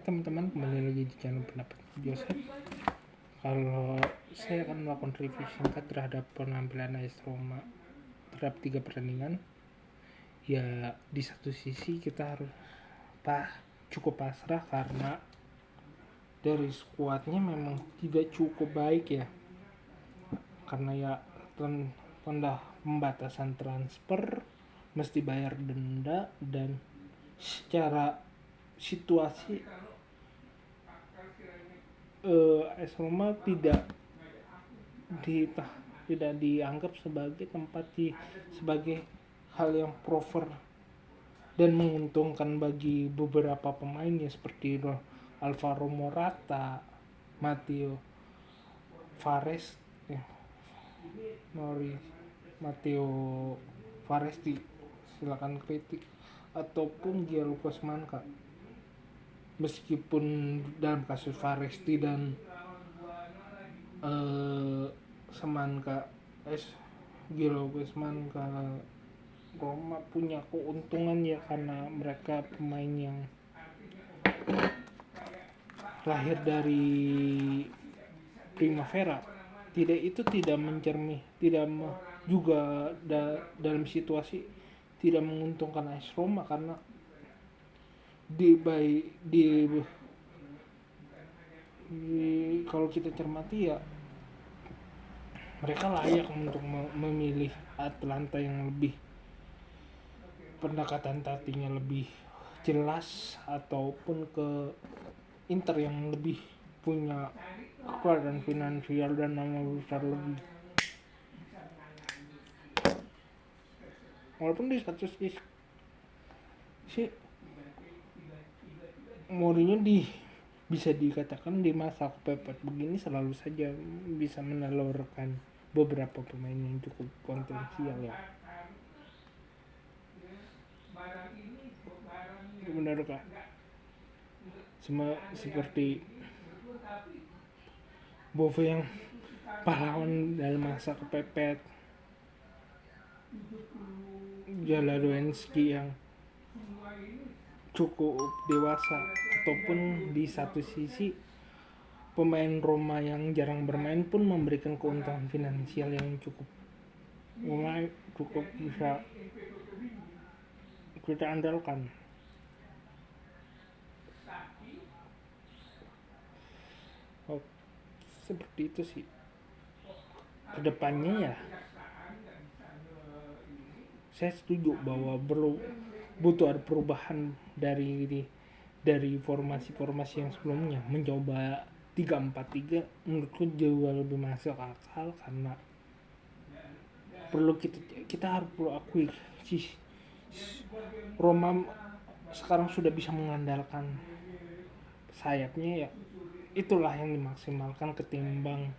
Oke teman-teman, kembali lagi di channel Pendapat Joseph. Kalau saya akan melakukan review singkat terhadap penampilan AS Roma terhadap 3 pertandingan. Ya, di satu sisi kita harus cukup pasrah karena dari skuadnya memang tidak cukup baik ya. Karena ya pembatasan transfer, mesti bayar denda, dan secara situasi AS Roma tidak dianggap sebagai sebagai hal yang proper dan menguntungkan bagi beberapa pemain ya, seperti Alvaro Morata, Matteo Faresti, silakan kritik, ataupun Gianluca Semanka. Meskipun dalam kasus Faresti dan Gianluca Semanka, Roma punya keuntungan ya, karena mereka pemain yang lahir dari Primavera. Dalam situasi tidak menguntungkan AS Roma, karena kalau kita cermati ya, mereka layak untuk memilih Atalanta yang lebih pendekatan taktiknya lebih jelas, ataupun ke Inter yang lebih punya kekuatan finansial dan nama besar lebih. Walaupun di satu sisi Mourinho bisa dikatakan di masa kepepet begini selalu saja bisa menelurkan beberapa pemain yang cukup potensial ya. Benarkah? Seperti Bove yang pahlawan dalam masa kepepet, Jaladoenski yang cukup dewasa, ataupun di satu sisi pemain Roma yang jarang bermain pun memberikan keuntungan finansial yang cukup bisa kita andalkan. Seperti itu sih. Kedepannya ya, saya setuju bahwa butuh ada perubahan dari formasi-formasi yang sebelumnya. Mencoba 3-4-3 menurutku jauh lebih masuk akal, karena kita harus akui Roma sekarang sudah bisa mengandalkan sayapnya ya. Itulah yang dimaksimalkan ketimbang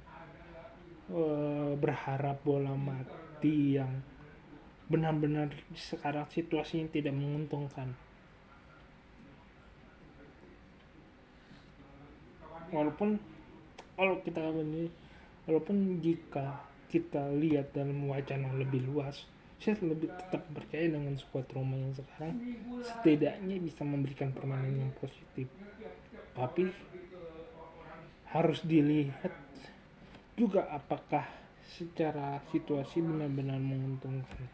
berharap bola mati yang benar-benar sekarang situasinya tidak menguntungkan. Walaupun jika kita lihat dalam wacana lebih luas, saya lebih tetap percaya dengan skuad Roma yang sekarang setidaknya bisa memberikan permainan yang positif. Tapi harus dilihat juga apakah secara situasi benar-benar menguntungkan.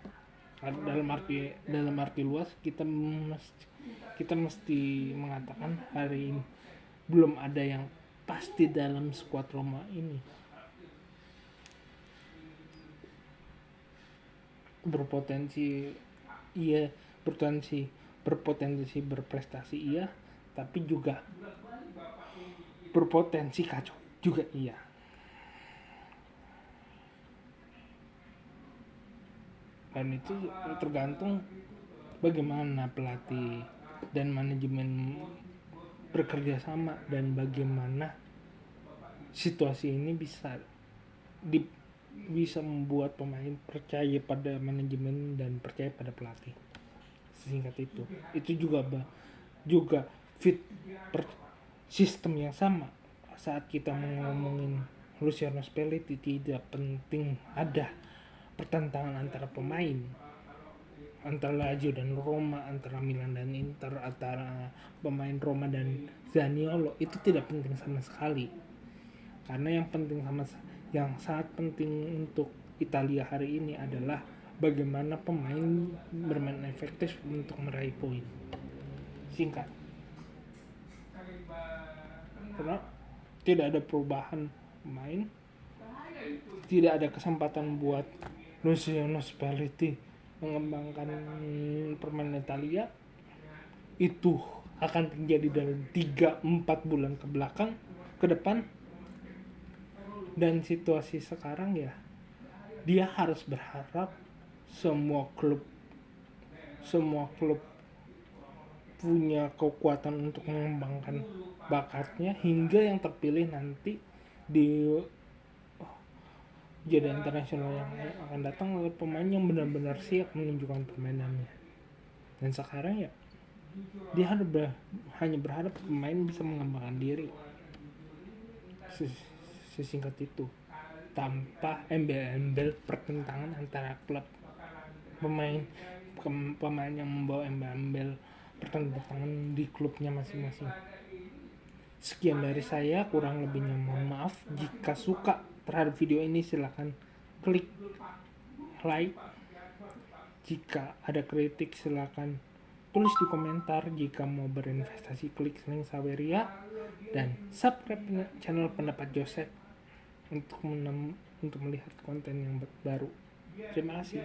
Dalam arti luas, kita mesti mengatakan hari ini belum ada yang pasti dalam skuad Roma ini. Berpotensi berprestasi iya, tapi juga berpotensi kacau juga iya. Dan itu tergantung bagaimana pelatih dan manajemen bekerja sama, dan bagaimana situasi ini bisa membuat pemain percaya pada manajemen dan percaya pada pelatih. Singkat itu juga fit sistem yang sama. Saat kita ngomongin Luciano Spalletti, tidak penting ada pertentangan antara pemain, antara Lazio dan Roma, antara Milan dan Inter, antara pemain Roma dan Zaniolo itu tidak penting sama sekali. Karena yang sangat penting untuk Italia hari ini adalah bagaimana pemain bermain efektif untuk meraih poin. Singkat, karena tidak ada perubahan pemain, tidak ada kesempatan buat Luciano Spalletti mengembangkan permainan Italia. Itu akan terjadi dalam 3-4 bulan ke depan. Dan situasi sekarang ya, dia harus berharap semua klub punya kekuatan untuk mengembangkan bakatnya, hingga yang terpilih nanti di jadi internasional yang akan datang adalah pemain yang benar-benar siap menunjukkan permainannya. Dan sekarang ya, dia hanya berharap pemain bisa mengembangkan diri sesingkat itu, tanpa embel-embel pertentangan antara klub. Pemain yang membawa embel-embel pertentangan di klubnya masing-masing. Sekian dari saya, kurang lebihnya mohon maaf. Jika suka terhadap video ini silahkan klik like. Jika ada kritik silahkan tulis di komentar. Jika mau berinvestasi klik link Saweria dan subscribe channel Pendapat Joseph untuk melihat konten yang baru. Terima kasih.